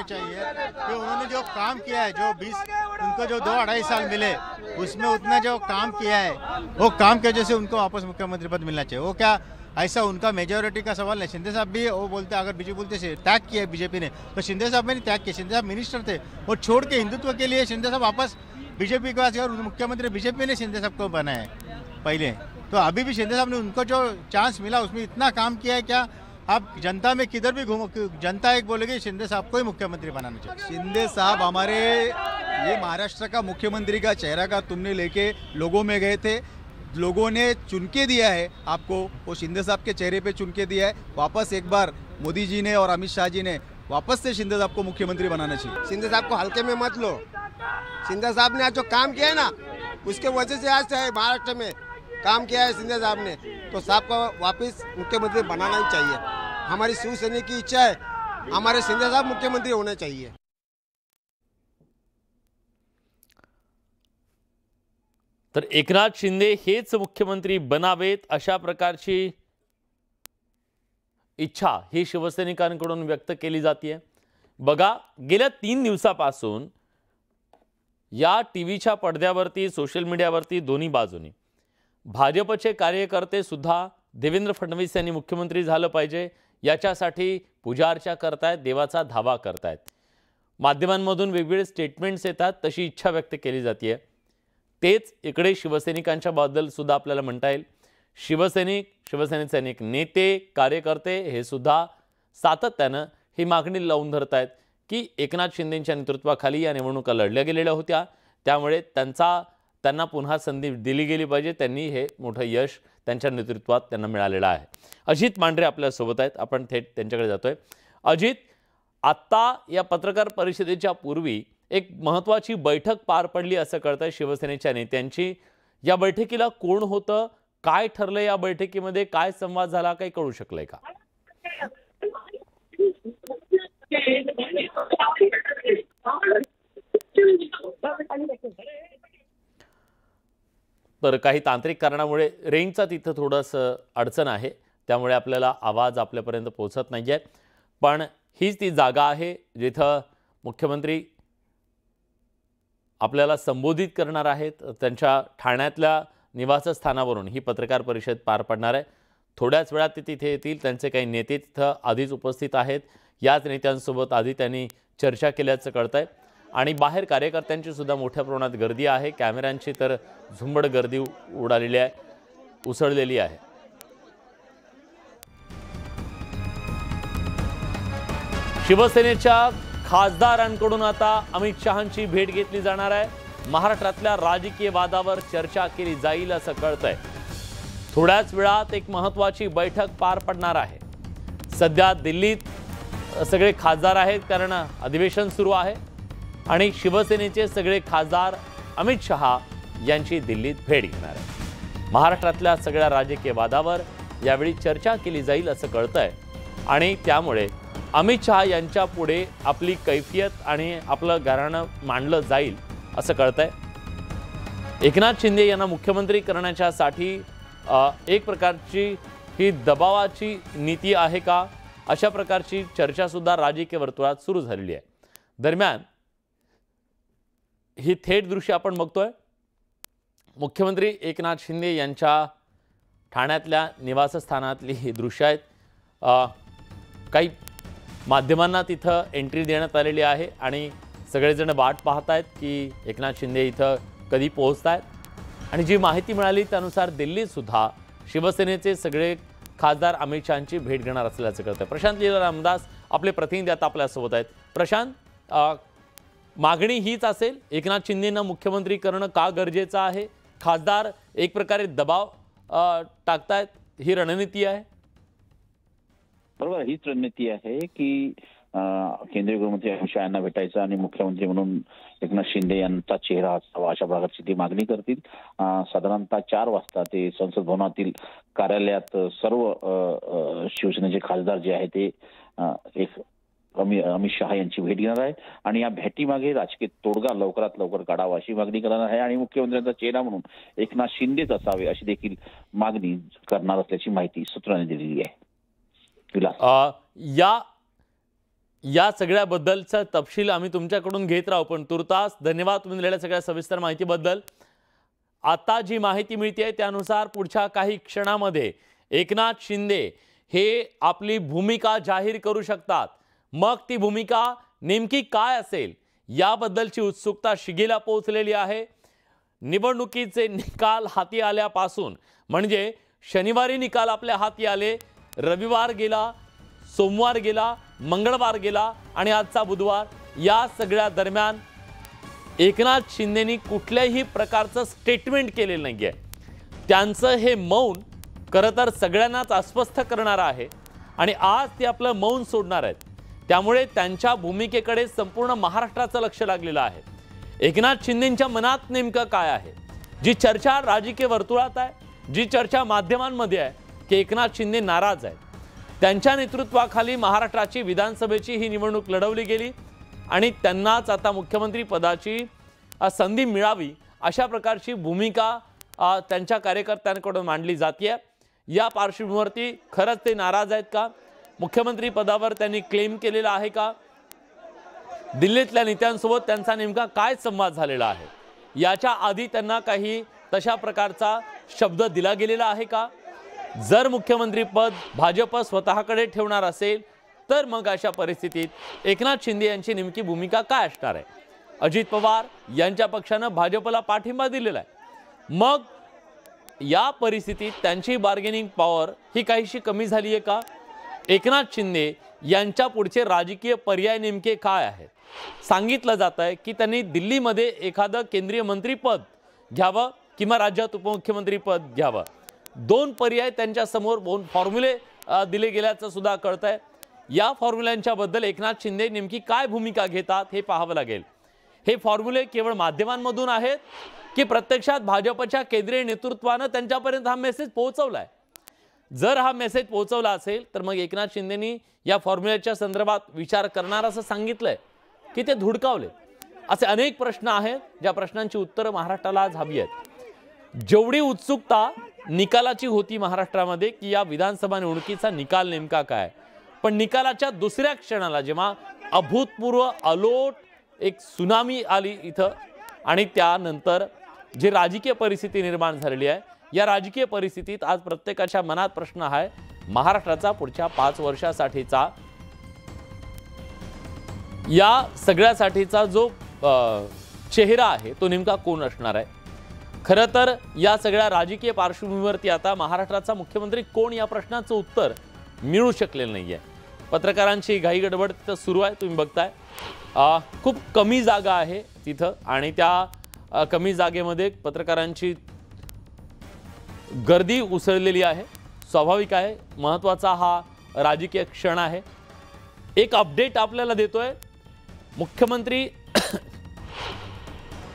होने चाहिए कि उन्होंने जो काम किया है, जो 20 उनको जो 2-2.5 साल मिले उसमें उतना जो काम किया है वो काम की वजह से उनको वापस मुख्यमंत्री पद मिलना चाहिए। वो क्या ऐसा उनका मेजोरिटी का सवाल नहीं। शिंदे साहब भी वो बोलते अगर बीजेपी बोलते से त्याग किया बीजेपी ने तो शिंदे साहब ने नहीं त्याग किया। शिंदे साहब मिनिस्टर थे, वो छोड़ के हिंदुत्व के लिए शिंदे साहब वापस बीजेपी के पास गए और मुख्यमंत्री बीजेपी ने शिंदे साहब को बनाया पहले। तो अभी भी शिंदे साहब ने उनको जो चांस मिला उसमें इतना काम किया है, क्या आप जनता में किधर भी घूमो जनता एक बोलेगी शिंदे साहब को ही मुख्यमंत्री बनाना चाहिए। शिंदे साहब हमारे ये महाराष्ट्र का मुख्यमंत्री का चेहरा का तुमने लेके लोगों में गए थे, लोगों ने चुन के दिया है आपको, वो शिंदे साहब के चेहरे पे चुन के दिया है। वापस एक बार मोदी जी ने और अमित शाह जी ने वापस से शिंदे साहब को मुख्यमंत्री बनाना चाहिए। शिंदे साहब को हल्के में मत लो। शिंदे साहब ने आज जो काम किया है ना उसके वजह से आज महाराष्ट्र में काम किया है शिंदे साहब ने, तो साहब को वापस मुख्यमंत्री बनाना ही चाहिए। हमारी शिवसेना की इच्छा है हमारे शिंदे साहब मुख्यमंत्री होने चाहिए। तर एकनाथ शिंदे हेच मुख्यमंत्री बनावेत अशा प्रकारची इच्छा ही शिवसैनिकांकडून व्यक्त केली जाते। बघा, गेल्या 3 दिवसापासून या टीव्हीच्या पडद्यावरती सोशल मीडियावरती दोन्ही बाजूनी भाजपचे कार्यकर्ते सुद्धा देवेंद्र फडणवीस यांनी मुख्यमंत्री झालं पाहिजे याच्यासाठी पूजा अर्चा करतायत, देवाचा धावा करतायत। माध्यमांमधून वेगवेगळे स्टेटमेंट्स येतात, तशी इच्छा व्यक्त केली जाते। तेच इकडे शिवसैनिकांच्या बद्दल सुद्धा आपल्याला म्हणता येईल। शिवसेनेचे अनेक नेते कार्यकर्ते हे सुद्धा सातत्यानं ही मागणी लावून धरतायत की एकनाथ शिंदेंच्या नेतृत्वाखाली या निवडणुका लढल्या गेलेल्या होत्या, त्यामुळे त्यांना पुन्हा संधी दिली गेली पाहिजे। त्यांनी हे मोठं यश त्यांच्या नेतृत्वात त्यांना मिळालेलं आहे। अजित मांढरे आपल्या सोबत आहेत, आपण थेट त्यांच्याकडे जातोय। अजित, आता या पत्रकार परिषदेच्या पूर्वी एक महत्त्वाची बैठक पार पडली असं कळतंय शिवसेनेच्या नेत्यांची। या बैठकीला कोण होतं, काय ठरलं, या बैठकीमध्ये काय संवाद झाला, काही कळू शकलंय का? तर काही तांत्रिक कारणामुळे रेंजचा तिथं थोडंसं अडचण आहे, त्यामुळे आपल्याला आवाज आपल्यापर्यंत पोहोचत नाहीये। पण हीच ती जागा आहे जिथं मुख्यमंत्री आपल्याला संबोधित करणार आहेत। त्यांच्या ठाण्यातल्या निवासस्थानावरून ही पत्रकार परिषद पार पडणार आहे। थोड्याच वेळात ते तिथे येतील। त्यांचे काही नेते तिथं आधीच उपस्थित आहेत। याच नेत्यांसोबत आधी त्यांनी चर्चा केल्याचं कळतंय आणि बाहेर कार्यकर्त्यांची सुद्धा मोठ्या प्रमाणात गर्दी आहे। कॅमेऱ्यांची तर झुंबड गर्दी उडालेली आहे, उसळलेली आहे। शिवसेनेच्या खासदारांकडून आता अमित शहांची भेट घेतली जाणार आहे। महाराष्ट्रातल्या राजकीय वादावर चर्चा केली जाईल असं कळतंय। थोड्याच वेळात एक महत्त्वाची बैठक पार पडणार आहे। सध्या दिल्लीत सगळे खासदार आहेत, कारण अधिवेशन सुरू आहे आणि शिवसेनेचे सगळे खासदार अमित शहा यांची दिल्लीत भेट घेणार आहे। महाराष्ट्रातल्या सगळ्या राजकीय वादावर यावेळी चर्चा केली जाईल असं कळतंय आणि त्यामुळे अमित शहा यांच्या पुढे आपली कैफियत आणि आपलं घराणं मांडलं जाईल असं कळतंय। एकनाथ शिंदे यांना मुख्यमंत्री करण्यासाठी एक प्रकारची ही दबावाची नीती आहे का, अशा प्रकारची चर्चा सुद्धा राजकीय वर्तुळात सुरू झालेली आहे। दरम्यान ही थेट दृश्य आपण बघतोय। मुख्यमंत्री एकनाथ शिंदे यांच्या ठाण्यातल्या निवासस्थानातली ही दृश्य आहेत। काही माध्यमांना तिथं एंट्री देण्यात आलेली आहे आणि सगळेजण वाट पाहत आहेत की एकनाथ शिंदे इथं कधी पोहोचतायत। आणि जी माहिती मिळाली त्यानुसार दिल्लीत सुद्धा शिवसेनेचे सगळे खासदार अमित शहांची भेट घेणार असल्याचं कळतंय। प्रशांत लीला रामदास आपले प्रतिनिधी आता आपल्यासोबत आहेत। प्रशांत, मागणी हीच असेल, एकनाथ शिंदेंना मुख्यमंत्री करणं का गरजेचं आहे? खासदार एक प्रकारे दबाव टाकतायत, ही रणनीती आहे? बरोबर, हीच रणनीती आहे की केंद्रीय गृहमंत्री अमित शहा यांना भेटायचं आणि मुख्यमंत्री म्हणून एकनाथ शिंदे यांचा चेहरा असावा अशा प्रकारची ती मागणी करतील। साधारणतः 4 वाजता ते संसद भवनातील कार्यालयात सर्व शिवसेनेचे खासदार जे आहे ते एक अमित शहा यांची भेट घेणार आहे आणि या भेटीमागे राजकीय तोडगा लवकरात लवकर काढावा अशी मागणी करणार आहे आणि मुख्यमंत्र्यांचा चेहरा म्हणून एकनाथ शिंदेच असावे अशी देखील मागणी करणार असल्याची माहिती सूत्रांनी दिलेली आहे। या या सगळ्याबद्दलचा तपशील आम्ही तुमच्याकडून घेत राहू, पण तुर्तास धन्यवाद तुम्ही दिलेल्या सगळ्या सविस्तर माहितीबद्दल। आता जी माहिती मिळते त्यानुसार पुढच्या काही क्षणामध्ये एकनाथ शिंदे हे आपली भूमिका जाहीर करू शकतात। मग ती भूमिका नेमकी काय असेल याबद्दलची उत्सुकता शिगेला पोहोचलेली आहे। निवडणुकीचे निकाल हाती आल्यापासून, म्हणजे शनिवारी निकाल आपल्या हाती आले, रविवार गेला, सोमवार गेला, मंगळवार गेला आणि आजचा बुधवार, या सगळ्या दरम्यान एकनाथ शिंदेनी कुठल्याही प्रकारचं स्टेटमेंट केलेलं नाहीये। त्यांचं हे मौन खरं तर सगळ्यांनाच अस्वस्थ करणार आहे आणि आज ते आपलं मौन सोडणार आहेत। त्यामुळे त्यांच्या भूमिकेकडे संपूर्ण महाराष्ट्राचं लक्ष लागलेलं आहे। एकनाथ शिंदेंच्या मनात नेमकं काय आहे? जी चर्चा राजकीय वर्तुळात आहे, जी चर्चा माध्यमांमध्ये आहे की एकनाथ शिंदे नाराज आहेत, त्यांच्या नेतृत्वाखाली महाराष्ट्राची विधानसभेची ही निवडणूक लढवली गेली आणि त्यांनाच आता मुख्यमंत्री पदाची संधी मिळावी अशा प्रकारची भूमिका त्यांच्या कार्यकर्त्यांकडून मांडली जाते। या पार्श्वभूमीवरती खरंच ते नाराज आहेत का? मुख्यमंत्री पदावर त्यांनी क्लेम केलेला आहे का? दिल्लीतल्या नेत्यांसोबत त्यांचा नेमका काय संवाद झालेला आहे? याच्या आधी त्यांना काही तशा प्रकारचा शब्द दिला गेलेला आहे का? जर मुख्यमंत्री पद भाजप स्वतःकडे ठेवणार असेल तर मग अशा परिस्थितीत एकनाथ शिंदे यांची नेमकी भूमिका काय असणार आहे? अजित पवार यांच्या पक्षानं भाजपला पाठिंबा दिलेला आहे, मग या परिस्थितीत त्यांची बार्गेनिंग पॉवर ही काहीशी कमी झाली आहे का? एकनाथ शिंदे यांच्या पुढचे राजकीय पर्याय नेमके काय आहेत? सांगितलं जात आहे की त्यांनी दिल्लीमध्ये एखादं केंद्रीय मंत्रीपद घ्यावं किंवा राज्यात उपमुख्यमंत्री पद घ्यावं। दोन पर्याय त्यांच्या समोर, दोन फॉर्म्युले दिले गेल्याचं सुद्धा कळतंय। या फॉर्म्युल्यांच्या बद्दल एकनाथ शिंदे नेमकी काय भूमिका घेतात हे पाहावं लागेल। हे फॉर्म्युले केवळ माध्यमांमधून आहेत की प्रत्यक्षात भाजपच्या केंद्रीय नेतृत्वानं त्यांच्यापर्यंत हा मेसेज पोहोचवलाय? जर हा मेसेज पोहोचवला असेल तर मग एकनाथ शिंदेनी या फॉर्म्युल्याच्या संदर्भात विचार करणार असं सांगितलंय की ते धुडकावले? असे अनेक प्रश्न आहेत ज्या प्रश्नांची उत्तरं महाराष्ट्राला आज हवी आहेत। जेवढी उत्सुकता निकालाची होती महाराष्ट्रामध्ये की या विधानसभा निवडणुकीचा निकाल नेमका काय, पण निकालाच्या दुसऱ्या क्षणाला जेव्हा अभूतपूर्व अलोट एक सुनामी आली इथं आणि त्यानंतर जी राजकीय परिस्थिती निर्माण झालेली आहे, या राजकीय परिस्थितीत आज प्रत्येकाच्या मनात प्रश्न आहे महाराष्ट्राचा पुढच्या 5 वर्षासाठीचा, या सगळ्यासाठीचा जो चेहरा आहे तो नेमका कोण असणार आहे? खरं तर या सगळ्या राजकीय पार्श्वभूमीवरती आता महाराष्ट्राचा मुख्यमंत्री कोण या प्रश्नाचं उत्तर मिळू शकलेलं नाहीये। पत्रकारांची घाई गडबड तिथं सुरू आहे, तुम्ही बघताय। खूप कमी जागा आहे तिथं आणि त्या कमी जागेमध्ये पत्रकारांची गर्दी उसळलेली आहे। स्वाभाविक आहे, महत्त्वाचा हा राजकीय क्षण आहे। एक अपडेट आपल्याला देतोय मुख्यमंत्री